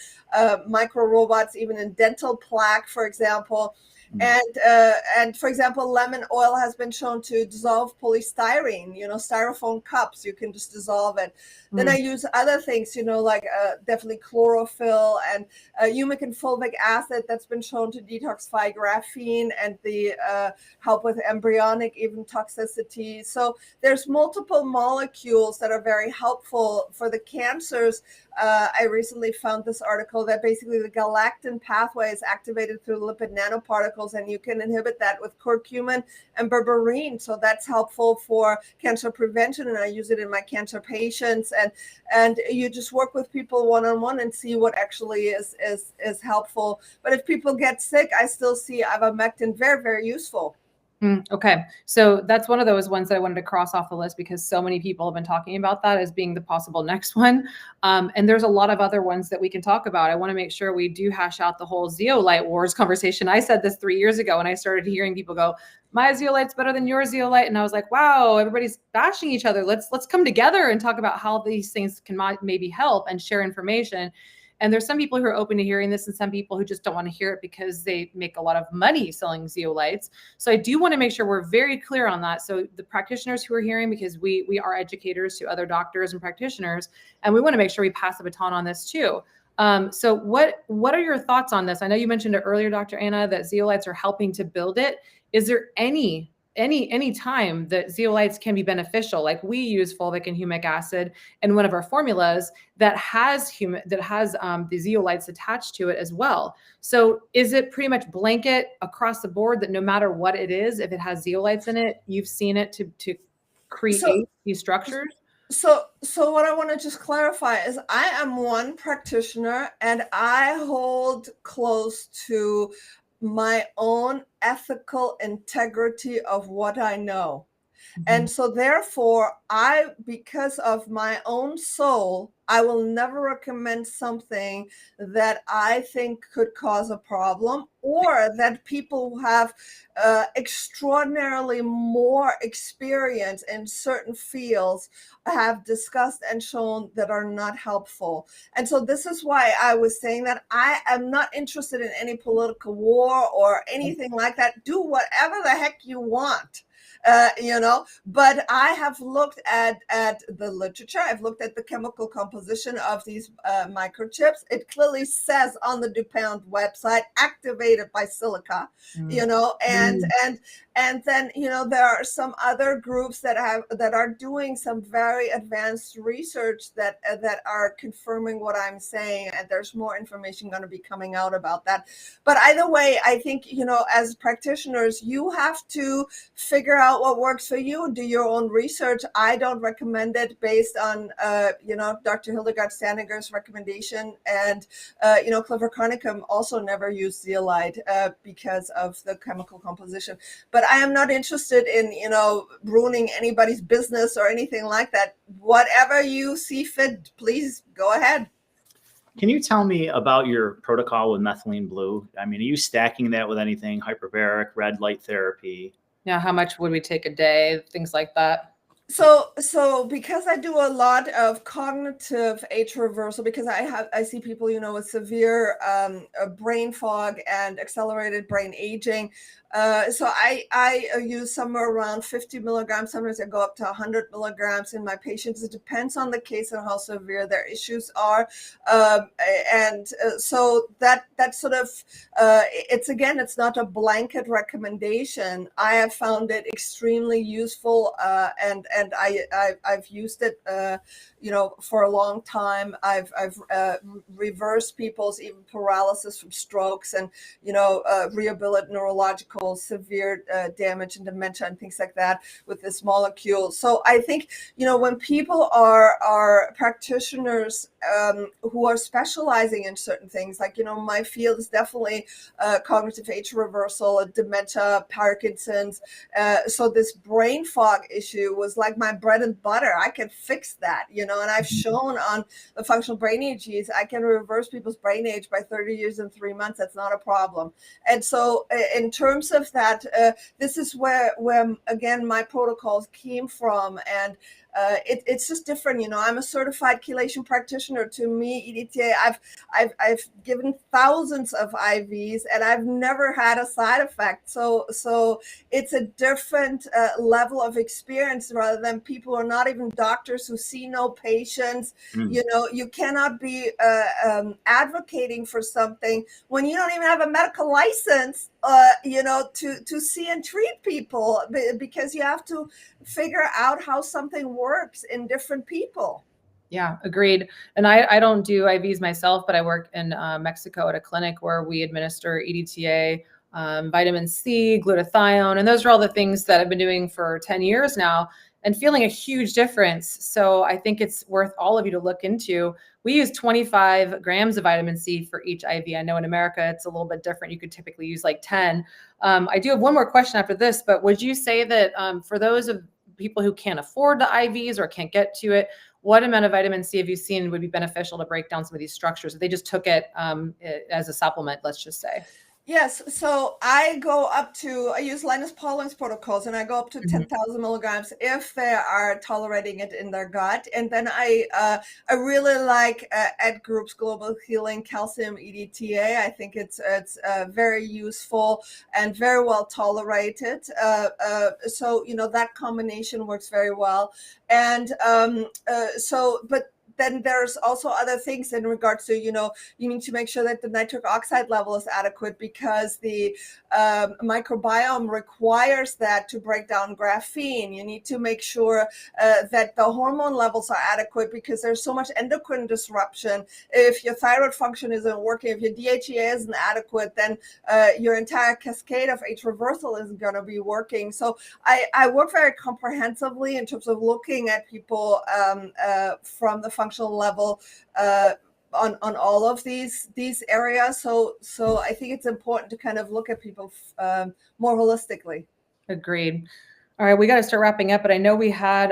micro robots even in dental plaque, for example. And for example, lemon oil has been shown to dissolve polystyrene, styrofoam cups. You can just dissolve it. Then I use other things, like definitely chlorophyll and humic and fulvic acid that's been shown to detoxify graphene and the help with embryonic even toxicity. So there's multiple molecules that are very helpful for the cancers. I recently found this article that basically the galactin pathway is activated through lipid nanoparticles, and you can inhibit that with curcumin and berberine. So that's helpful for cancer prevention, and I use it in my cancer patients. And you just work with people one-on-one and see what actually is helpful. But if people get sick, I still see ivermectin very, very useful. Okay. So that's one of those ones that I wanted to cross off the list because so many people have been talking about that as being the possible next one. And there's a lot of other ones that we can talk about. I want to make sure we do hash out the whole zeolite wars conversation. I said this 3 years ago and I started hearing people go, my zeolite's better than your zeolite. And I was like, wow, everybody's bashing each other. Let's come together and talk about how these things can maybe help and share information. And there's some people who are open to hearing this and some people who just don't want to hear it because they make a lot of money selling zeolites. So I do want to make sure we're very clear on that. So the practitioners who are hearing, because we are educators to other doctors and practitioners, and we want to make sure we pass the baton on this too. So what are your thoughts on this? I know you mentioned it earlier, Dr. Anna, that zeolites are helping to build it. Is there any time that zeolites can be beneficial? Like we use fulvic and humic acid in one of our formulas that has the zeolites attached to it as well. So is it pretty much blanket across the board that no matter what it is, if it has zeolites in it, you've seen it to create these structures? So what I want to just clarify is I am one practitioner and I hold close to my own ethical integrity of what I know. And so therefore, because of my own soul, I will never recommend something that I think could cause a problem, or that people who have extraordinarily more experience in certain fields have discussed and shown that are not helpful. And so this is why I was saying that I am not interested in any political war or anything like that. Do whatever the heck you want. But I have looked at the literature. I've looked at the chemical composition of these microchips. It clearly says on the DuPont website, activated by silica, and then, there are some other groups that are doing some very advanced research that are confirming what I'm saying. And there's more information going to be coming out about that. But either way, I think, as practitioners, you have to figure out what works for you, do your own research. I don't recommend it based on, Dr. Hildegard Staniger's recommendation. And, Clifford Carnicom also never used zeolite because of the chemical composition. But I am not interested in, ruining anybody's business or anything like that. Whatever you see fit, please go ahead. Can you tell me about your protocol with methylene blue? I mean, are you stacking that with anything, hyperbaric, red light therapy? Yeah, how much would we take a day? Things like that. So because I do a lot of cognitive age reversal, because I see people, with severe brain fog and accelerated brain aging. So I use somewhere around 50 milligrams. Sometimes I go up to 100 milligrams in my patients. It depends on the case and how severe their issues are. So that sort of, it's not a blanket recommendation. I have found it extremely useful, and I've used it, for a long time. I've reversed people's even paralysis from strokes, and rehabilitate neurological severe damage and dementia and things like that with this molecule. So I think when people are practitioners who are specializing in certain things, like my field is definitely cognitive age reversal, dementia, Parkinson's. So this brain fog issue was like my bread and butter. I can fix that, and I've shown on the functional brain EEGs, I can reverse people's brain age by 30 years in 3 months. That's not a problem. And so in terms of that, this is where again, my protocols came from. And it's just different. I'm a certified chelation practitioner. To me, EDTA, I've given thousands of IVs and I've never had a side effect. So it's a different level of experience, rather than people who are not even doctors, who see no patients. You cannot be advocating for something when you don't even have a medical license, to see and treat people, because you have to figure out how something works in different people. Yeah, agreed. And I don't do IVs myself, but I work in Mexico at a clinic where we administer EDTA, vitamin C, glutathione, and those are all the things that I've been doing for 10 years now and feeling a huge difference. So I think it's worth all of you to look into. We use 25 grams of vitamin C for each IV. I know in America it's a little bit different. You could typically use like 10. I do have one more question after this, but would you say that for those of people who can't afford the IVs or can't get to it, what amount of vitamin C have you seen would be beneficial to break down some of these structures if they just took it as a supplement, let's just say? Yes. So I use Linus Pauling's protocols, and I go up to 10,000 milligrams if they are tolerating it in their gut. And then I really like Ed Group's Global Healing Calcium EDTA. I think it's very useful and very well tolerated. So, that combination works very well. And but then there's also other things in regards to, you need to make sure that the nitric oxide level is adequate, because the microbiome requires that to break down graphene. You need to make sure that the hormone levels are adequate, because there's so much endocrine disruption. If your thyroid function isn't working, if your DHEA isn't adequate, then your entire cascade of age reversal isn't going to be working. So I work very comprehensively in terms of looking at people from the functional level on all of these areas. So I think it's important to kind of look at people more holistically. Agreed. All right, we got to start wrapping up, but I know we had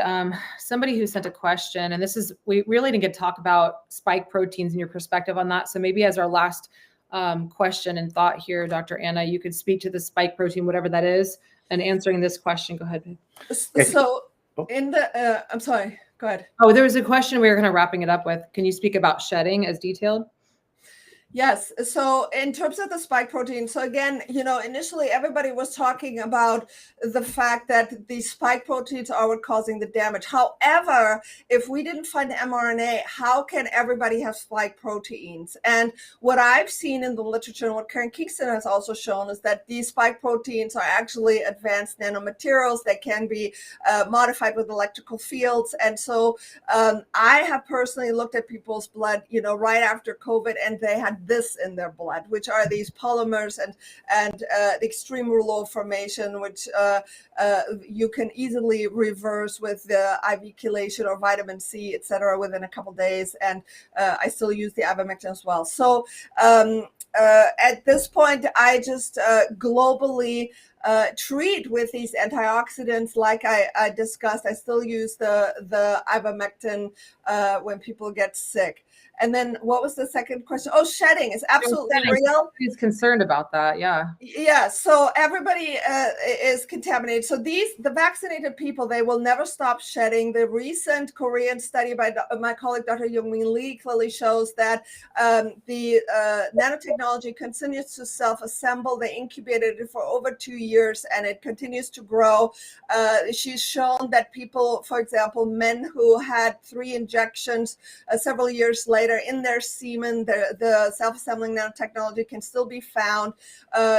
somebody who sent a question, and we really didn't get to talk about spike proteins and your perspective on that. So maybe as our last question and thought here, Dr. Anna, you could speak to the spike protein, whatever that is, and answering this question. Go ahead. So in the, I'm sorry, go ahead. Oh, there was a question we were kind of wrapping it up with. Can you speak about shedding as detailed? Yes. So in terms of the spike protein, so again, initially everybody was talking about the fact that the spike proteins are what causing the damage. However, if we didn't find mRNA, how can everybody have spike proteins? And what I've seen in the literature and what Karen Kingston has also shown is that these spike proteins are actually advanced nanomaterials that can be modified with electrical fields. And so I have personally looked at people's blood, right after COVID, and they had this in their blood, which are these polymers and the extreme rouleau formation, which you can easily reverse with the IV chelation or vitamin C, etc., within a couple of days. And I still use the ivermectin as well. So at this point, I just globally treat with these antioxidants like I discussed. I still use the ivermectin when people get sick. And then what was the second question? Oh, shedding is absolutely real. He's concerned about that. Yeah. Yeah. So everybody is contaminated. So the vaccinated people, they will never stop shedding. The recent Korean study by my colleague, Dr. Youngmin Lee, clearly shows that the nanotechnology continues to self-assemble. They incubated it for over 2 years and it continues to grow. She's shown that people, for example, men who had 3 injections several years later, in their semen, the self-assembling nanotechnology can still be found.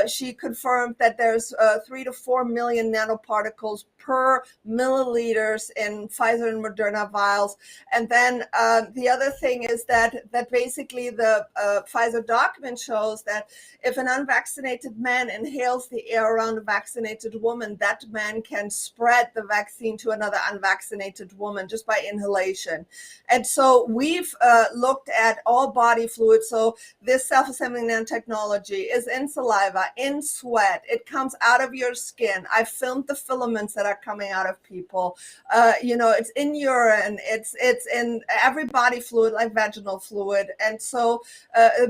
She confirmed that there's 3 to 4 million nanoparticles per milliliters in Pfizer and Moderna vials. And then the other thing is that basically the Pfizer document shows that if an unvaccinated man inhales the air around a vaccinated woman, that man can spread the vaccine to another unvaccinated woman just by inhalation. And so we've looked at all body fluids. So this self-assembling nanotechnology is in saliva, in sweat. It comes out of your skin. I filmed the filaments that are coming out of people. It's in urine. It's in every body fluid, like vaginal fluid. And so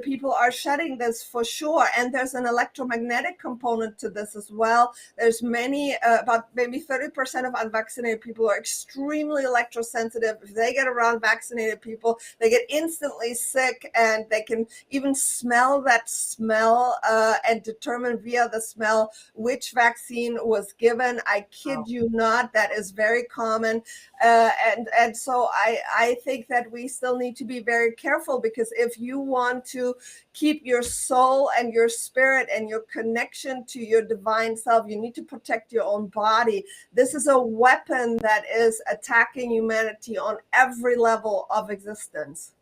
people are shedding this for sure. And there's an electromagnetic component to this as well. There's about maybe 30% of unvaccinated people are extremely electrosensitive. If they get around vaccinated people, they get instantly sick, and they can even smell that smell and determine via the smell which vaccine was given. I kid you not, that is very common. And so I think that we still need to be very careful, because if you want to keep your soul and your spirit and your connection to your divine self, you need to protect your own body. This is a weapon that is attacking humanity on every level of existence.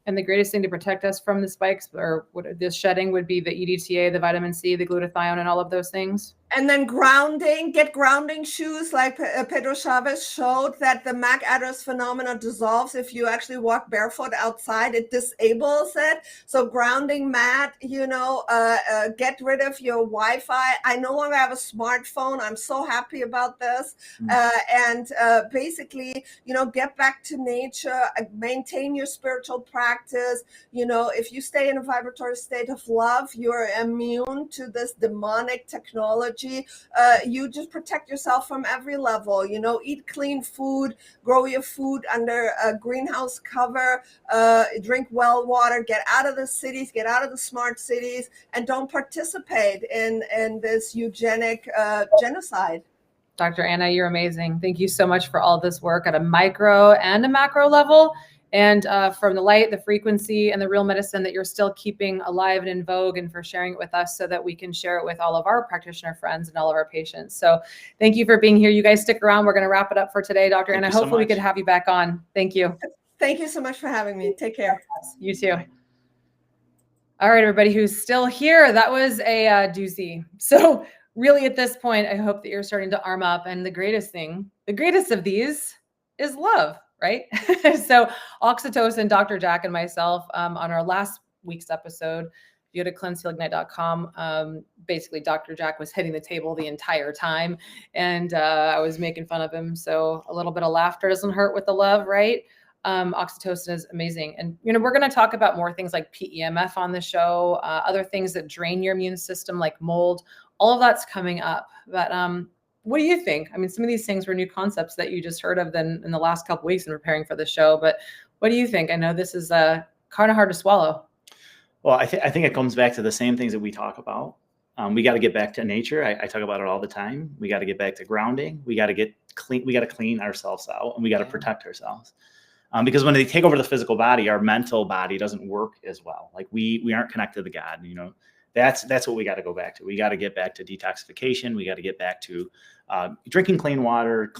And the greatest thing to protect us from the spikes or this shedding would be the EDTA, the vitamin C, the glutathione, and all of those things. And then get grounding shoes, like Pedro Chavez showed, that the MAC address phenomena dissolves if you actually walk barefoot outside. It disables it. So grounding mat, get rid of your Wi-Fi. I no longer have a smartphone. I'm so happy about this. And basically, get back to nature, maintain your spiritual practice. If you stay in a vibratory state of love, you're immune to this demonic technology. You just protect yourself from every level. Eat clean food, grow your food under a greenhouse cover, drink well water, get out of the cities, get out of the smart cities, and don't participate in this eugenic genocide. Dr. Anna, you're amazing. Thank you so much for all this work at a micro and a macro level. And from the light, the frequency, and the real medicine that you're still keeping alive and in vogue, and for sharing it with us so that we can share it with all of our practitioner friends and all of our patients. So thank you for being here. You guys stick around. We're going to wrap it up for today, Dr. Anna. Hopefully we could have you back on. Thank you. Thank you so much for having me. Take care. You too. All right, everybody who's still here, that was a doozy. So really at this point, I hope that you're starting to arm up. And the greatest of these is love. Right? So oxytocin, Dr. Jack and myself on our last week's episode, if you go to cleansehealignite.com. Basically, Dr. Jack was hitting the table the entire time, and I was making fun of him. So a little bit of laughter doesn't hurt with the love, right? Oxytocin is amazing. And, we're going to talk about more things like PEMF on the show, other things that drain your immune system like mold. All of that's coming up. But what do you think? I mean, some of these things were new concepts that you just heard of then in the last couple of weeks in preparing for the show. But what do you think? I know this is kind of hard to swallow. Well, I think it comes back to the same things that we talk about. We got to get back to nature. I talk about it all the time. We got to get back to grounding. We got to get clean. We got to clean ourselves out, and we got to protect ourselves. Because when they take over the physical body, our mental body doesn't work as well. Like we aren't connected to God. That's what we got to go back to. We got to get back to detoxification. We got to get back to drinking clean water,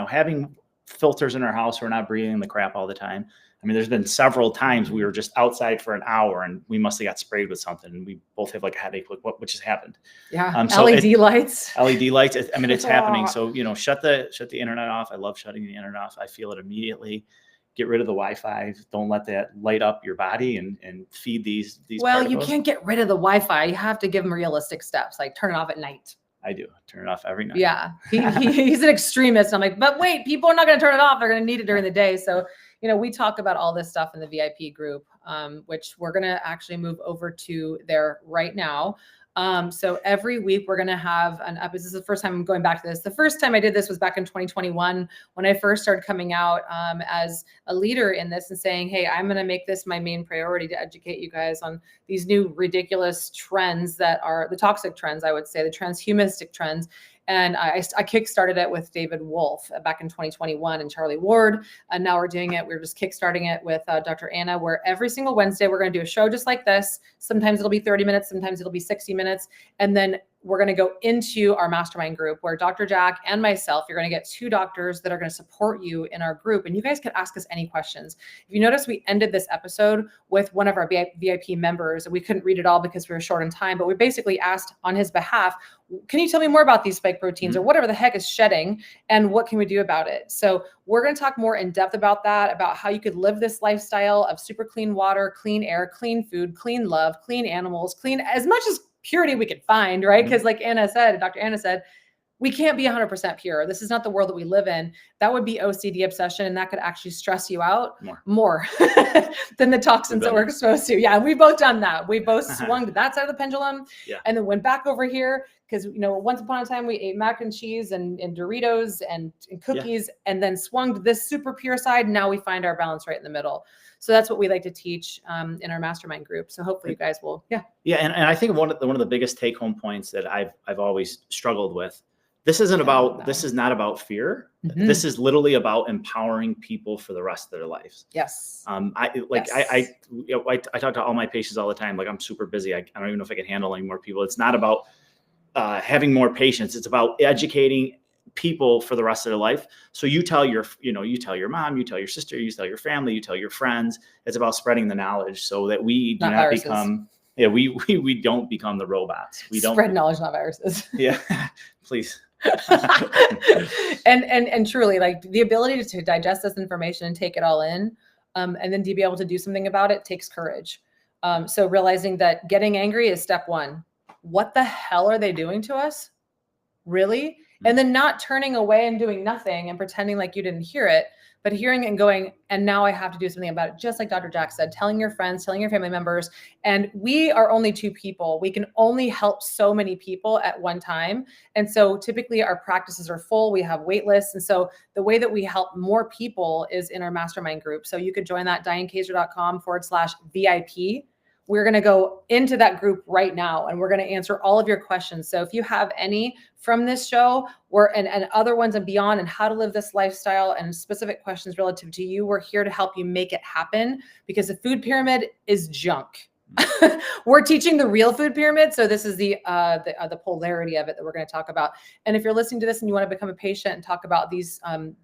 having filters in our house. We're not breathing the crap all the time. I mean, there's been several times we were just outside for an hour and we must have got sprayed with something. And we both have like a headache, what just happened. Yeah. So LED lights. LED lights. I mean, it's happening. So, shut the internet off. I love shutting the internet off. I feel it immediately. Get rid of the Wi-Fi. Don't let that light up your body and feed these Well, particles. You can't get rid of the Wi-Fi. You have to give them realistic steps, like turn it off at night. I do. Turn it off every night. Yeah. He's an extremist. I'm like, but wait, people are not going to turn it off. They're going to need it during the day. So, we talk about all this stuff in the VIP group, which we're going to actually move over to there right now. So every week we're going to have an episode. This is the first time I'm going back to this. The first time I did this was back in 2021 when I first started coming out as a leader in this and saying, hey, I'm going to make this my main priority to educate you guys on these new ridiculous trends that are the toxic trends, I would say, the transhumanistic trends. And I kickstarted it with David Wolf back in 2021 and Charlie Ward. And now we're doing it. We're just kickstarting it with Dr. Anna, where every single Wednesday we're going to do a show just like this. Sometimes it'll be 30 minutes. Sometimes it'll be 60 minutes. And then we're going to go into our mastermind group where Dr. Jack and myself, you're going to get 2 doctors that are going to support you in our group. And you guys can ask us any questions. If you notice, we ended this episode with one of our VIP members. We couldn't read it all because we were short on time, but we basically asked on his behalf, can you tell me more about these spike proteins or whatever the heck is shedding and what can we do about it? So we're going to talk more in depth about that, about how you could live this lifestyle of super clean water, clean air, clean food, clean love, clean animals, clean as much as purity we could find, right? Because like Anna said, Dr. Anna said, we can't be 100% pure. This is not the world that we live in. That would be OCD obsession, and that could actually stress you out more than the toxins that we're exposed to. Yeah, we've both done that. We both swung to that side of the pendulum and then went back over here because, once upon a time we ate mac and cheese and Doritos and cookies and then swung to this super pure side. Now we find our balance right in the middle. So that's what we like to teach in our mastermind group. So hopefully you guys will, Yeah, and I think one of the biggest take-home points that I've always struggled with. This is not about fear. Mm-hmm. This is literally about empowering people for the rest of their lives. Yes. I talk to all my patients all the time. Like, I'm super busy. I don't even know if I can handle any more people. It's not about having more patients. It's about educating people for the rest of their life. So you tell your mom, you tell your sister, you tell your family, you tell your friends. It's about spreading the knowledge so that we do not become, we don't become the robots. We don't spread knowledge, not viruses. Yeah, please. and truly, like, the ability to digest this information and take it all in, and then to be able to do something about it takes courage. So realizing that getting angry is step one. What the hell are they doing to us? Really? And then not turning away and doing nothing and pretending like you didn't hear it, but hearing it and going, and now I have to do something about it. Just like Dr. Jack said, telling your friends, telling your family members. And we are only 2 people. We can only help so many people at one time. And so typically our practices are full. We have wait lists. And so the way that we help more people is in our mastermind group. So you could join that, DianeKaiser.com/VIP. We're going to go into that group right now and we're going to answer all of your questions. So if you have any from this show and other ones and beyond and how to live this lifestyle and specific questions relative to you, we're here to help you make it happen, because the food pyramid is junk. We're teaching the real food pyramid. So this is the polarity of it that we're going to talk about. And if you're listening to this and you want to become a patient and talk about these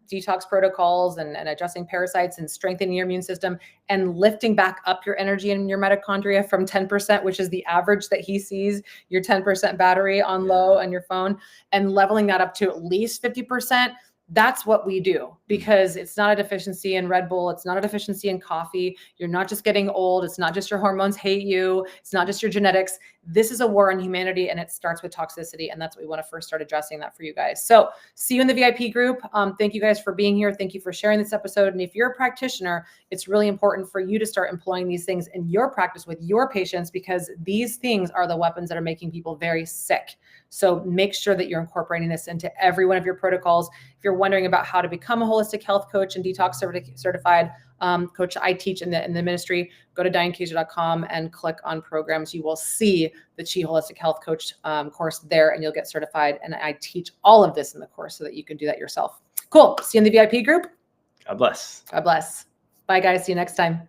detox protocols and addressing parasites and strengthening your immune system and lifting back up your energy and your mitochondria from 10%, which is the average that he sees, your 10% battery on low on your phone, and leveling that up to at least 50%, That's what we do, because it's not a deficiency in Red Bull. It's not a deficiency in coffee. You're not just getting old. It's not just your hormones hate you. It's not just your genetics. This is a war on humanity, and it starts with toxicity. And that's what we want to first start addressing that for you guys. So see you in the VIP group. Thank you guys for being here. Thank you for sharing this episode. And if you're a practitioner, it's really important for you to start employing these things in your practice with your patients, because these things are the weapons that are making people very sick. So make sure that you're incorporating this into every one of your protocols. If you're wondering about how to become a holistic health coach and detox certified coach I teach in the ministry, go to dianekaiser.com and click on programs. You will see the Chi Holistic Health Coach course there, and you'll get certified. And I teach all of this in the course so that you can do that yourself. Cool. See you in the VIP group. God bless. God bless. Bye, guys. See you next time.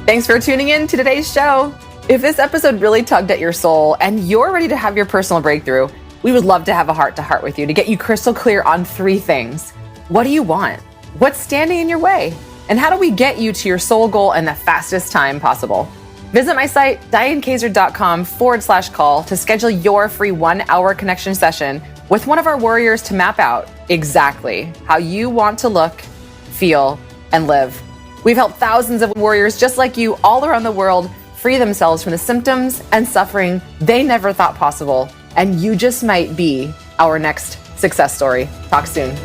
Thanks for tuning in to today's show. If this episode really tugged at your soul and you're ready to have your personal breakthrough, we would love to have a heart-to-heart with you to get you crystal clear on 3 things. What do you want? What's standing in your way? And how do we get you to your soul goal in the fastest time possible? Visit my site, dianekaiser.com/call to schedule your free 1-hour connection session with one of our warriors to map out exactly how you want to look, feel, and live. We've helped thousands of warriors just like you all around the world free themselves from the symptoms and suffering they never thought possible. And you just might be our next success story. Talk soon.